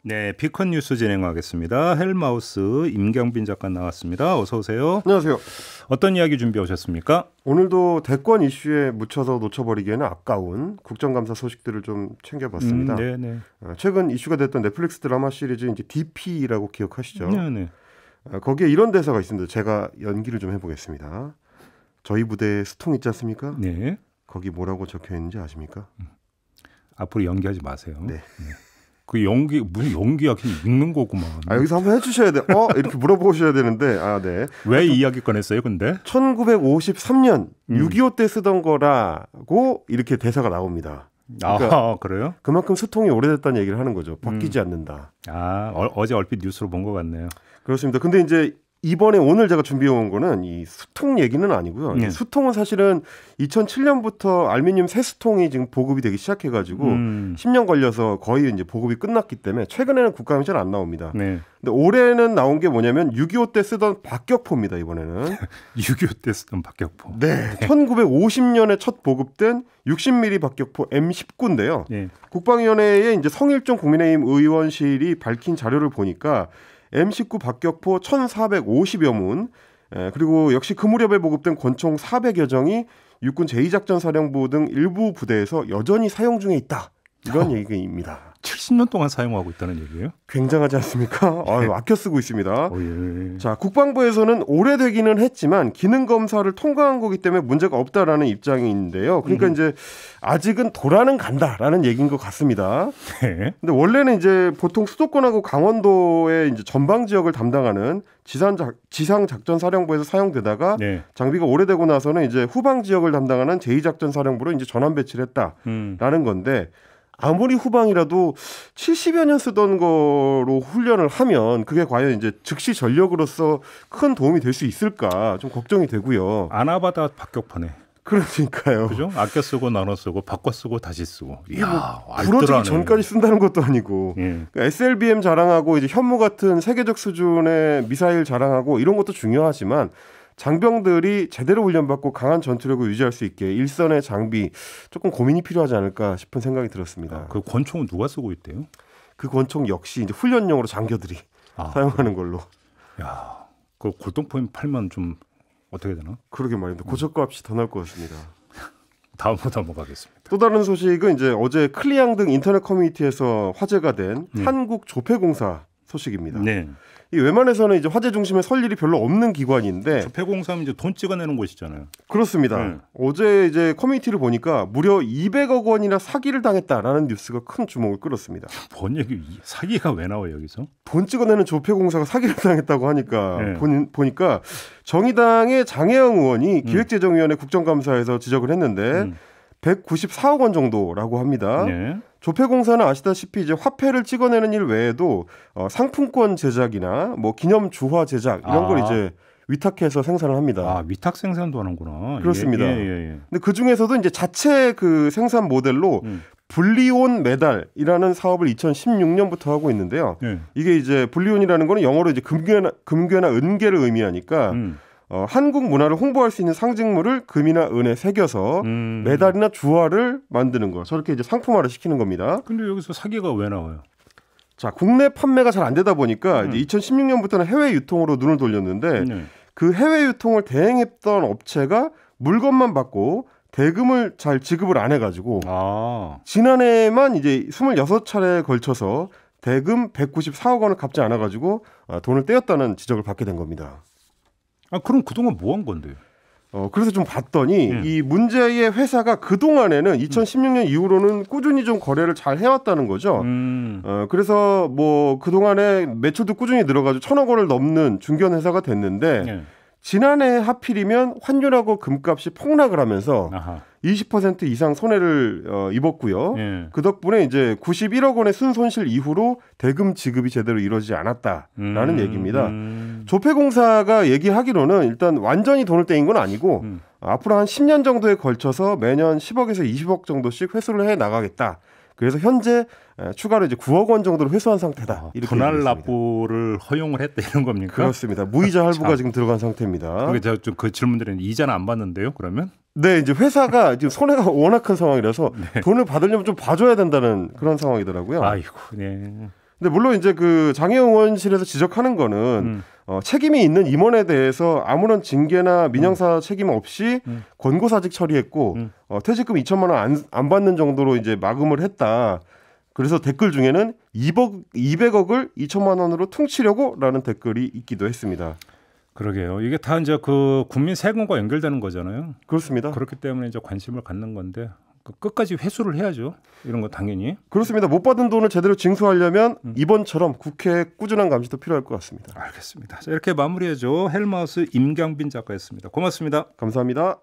네, 피컨 뉴스 진행하겠습니다. 헬마우스 임경빈 작가 나왔습니다. 어서 오세요. 안녕하세요. 어떤 이야기 준비해 오셨습니까? 오늘도 대권 이슈에 묻혀서 놓쳐버리기에는 아까운 국정감사 소식들을 좀 챙겨봤습니다. 네네. 최근 이슈가 됐던 넷플릭스 드라마 시리즈 이제 DP라고 기억하시죠? 네네. 거기에 이런 대사가 있습니다. 제가 연기를 좀 해보겠습니다. 저희 부대에 수통 있지 않습니까? 네. 거기 뭐라고 적혀 있는지 아십니까? 앞으로 연기하지 마세요. 네. 그 연기 무슨 연기야 그냥 읽는 거구만. 여기서 한번 해주셔야 돼. 이렇게 물어보셔야 되는데. 네. 왜 이야기 꺼냈어요, 근데? 1953년 6.25 때 쓰던 거라고 이렇게 대사가 나옵니다. 그러니까 그래요? 그만큼 수통이 오래됐다는 얘기를 하는 거죠. 바뀌지 않는다. 어제 얼핏 뉴스로 본 것 같네요. 그렇습니다. 근데 이제 이번에 오늘 제가 준비해 온 거는 이 수통 얘기는 아니고요. 네. 수통은 사실은 2007년부터 알루미늄 새수통이 지금 보급이 되기 시작해가지고 10년 걸려서 거의 이제 보급이 끝났기 때문에 최근에는 국감이 잘 안 나옵니다. 네. 근데 올해는 나온 게 뭐냐면 6.25 때 쓰던 박격포입니다. 이번에는 6.25 때 쓰던 박격포. 네, 1950년에 첫 보급된 60mm 박격포 M19인데요. 네. 국방위원회에 이제 성일종 국민의힘 의원실이 밝힌 자료를 보니까 M19 박격포 1,450여 문, 그리고 역시 그 무렵에 보급된 권총 400여 정이 육군 제2작전사령부 등 일부 부대에서 여전히 사용 중에 있다. 이런 얘기입니다. 70년 동안 사용하고 있다는 얘기예요? 굉장하지 않습니까? 아껴 쓰고 있습니다. 예. 자, 국방부에서는 오래되기는 했지만 기능 검사를 통과한 거기 때문에 문제가 없다라는 입장인데요. 그러니까 이제 아직은 돌아는 간다라는 얘기인 것 같습니다. 네. 근데 원래는 이제 보통 수도권하고 강원도의 이제 전방 지역을 담당하는 지상작전사령부에서 사용되다가 네. 장비가 오래되고 나서는 이제 후방 지역을 담당하는 제2작전사령부로 이제 전환 배치를 했다라는 건데. 아무리 후방이라도 70여 년 쓰던 거로 훈련을 하면 그게 과연 이제 즉시 전력으로서 큰 도움이 될 수 있을까 좀 걱정이 되고요. 아나바다 박격포네. 그러니까요. 그죠? 아껴 쓰고 나눠 쓰고 바꿔 쓰고 다시 쓰고. 이야, 부러지기 전까지 쓴다는 것도 아니고. 예. 그러니까 SLBM 자랑하고 이제 현무 같은 세계적 수준의 미사일 자랑하고 이런 것도 중요하지만 장병들이 제대로 훈련받고 강한 전투력을 유지할 수 있게 일선의 장비 조금 고민이 필요하지 않을까 싶은 생각이 들었습니다. 그 권총은 누가 쓰고 있대요? 그 권총 역시 이제 훈련용으로 장교들이 사용하는 걸로. 야, 그 골동품 팔면 좀 어떻게 되나? 그러게 말입니다. 고철값이 더 나올 것 같습니다. 다음으로 넘어가겠습니다. 또 다른 소식은 이제 어제 클리앙 등 인터넷 커뮤니티에서 화제가 된 한국조폐공사 소식입니다. 네. 이 웬만해서는 이제 화제 중심에 설 일이 별로 없는 기관인데 조폐공사는 이제 돈 찍어내는 곳이잖아요. 그렇습니다. 어제 이제 커뮤니티를 보니까 무려 200억 원이나 사기를 당했다라는 뉴스가 큰 주목을 끌었습니다. 뭔 얘기? 사기가 왜 나와요 여기서? 돈 찍어내는 조폐공사가 사기를 당했다고 하니까 보니까 정의당의 장혜영 의원이 기획재정위원회 국정감사에서 지적을 했는데 194억 원 정도라고 합니다. 네. 조폐공사는 아시다시피 이제 화폐를 찍어내는 일 외에도 상품권 제작이나 뭐 기념 주화 제작 이런 걸 이제 위탁해서 생산을 합니다. 위탁 생산도 하는구나. 그렇습니다. 예. 근데 그 중에서도 이제 자체 그 생산 모델로 불리온 메달이라는 사업을 2016년부터 하고 있는데요. 이게 이제 불리온이라는 거는 영어로 이제 금괴나 은괴를 의미하니까 한국 문화를 홍보할 수 있는 상징물을 금이나 은에 새겨서 메달이나 주화를 만드는 거. 저렇게 이제 상품화를 시키는 겁니다. 근데 여기서 사기가 왜 나와요? 자, 국내 판매가 잘 안 되다 보니까 이제 2016년부터는 해외 유통으로 눈을 돌렸는데 그 해외 유통을 대행했던 업체가 물건만 받고 대금을 잘 지급을 안 해가지고 지난해만 이제 26차례에 걸쳐서 대금 194억 원을 갚지 않아가지고 돈을 떼었다는 지적을 받게 된 겁니다. 그럼 그동안 뭐 한 건데요? 그래서 좀 봤더니 이 문제의 회사가 그동안에는 2016년 이후로는 꾸준히 좀 거래를 잘 해왔다는 거죠. 그래서 뭐 그동안에 매출도 꾸준히 늘어가지고 1,000억 원을 넘는 중견 회사가 됐는데 지난해 하필이면 환율하고 금값이 폭락을 하면서 20% 이상 손해를 입었고요. 그 덕분에 이제 91억 원의 순손실 이후로 대금 지급이 제대로 이루어지지 않았다라는 얘기입니다. 조폐공사가 얘기하기로는 일단 완전히 돈을 떼인 건 아니고 앞으로 한 10년 정도에 걸쳐서 매년 10억에서 20억 정도씩 회수를 해 나가겠다. 그래서 현재 추가로 이제 9억 원 정도를 회수한 상태다. 이렇게 분할 납부를 허용을 했다 이런 겁니까? 그렇습니다. 무이자 할부가 지금 들어간 상태입니다. 그게 제가 좀 그 질문드리는 이자는 안 받는데요. 그러면? 네, 이제 회사가 지금 손해가 워낙 큰 상황이라서 돈을 받으려면 좀 봐줘야 된다는 그런 상황이더라고요. 아이고, 네. 근데 물론 이제 그 장애의원실에서 지적하는 거는 책임이 있는 임원에 대해서 아무런 징계나 민형사 책임 없이 권고사직 처리했고 퇴직금 2천만 원 안 받는 정도로 이제 마금을 했다. 그래서 댓글 중에는 200억을 2천만 원으로 퉁치려고라는 댓글이 있기도 했습니다. 그러게요. 이게 다 이제 그 국민 세금과 연결되는 거잖아요. 그렇습니다. 그렇기 때문에 이제 관심을 갖는 건데 끝까지 회수를 해야죠. 이런 거 당연히. 그렇습니다. 못 받은 돈을 제대로 징수하려면 이번처럼 국회의 꾸준한 감시도 필요할 것 같습니다. 알겠습니다. 자, 이렇게 마무리해줘. 헬마우스 임경빈 작가였습니다. 고맙습니다. 감사합니다.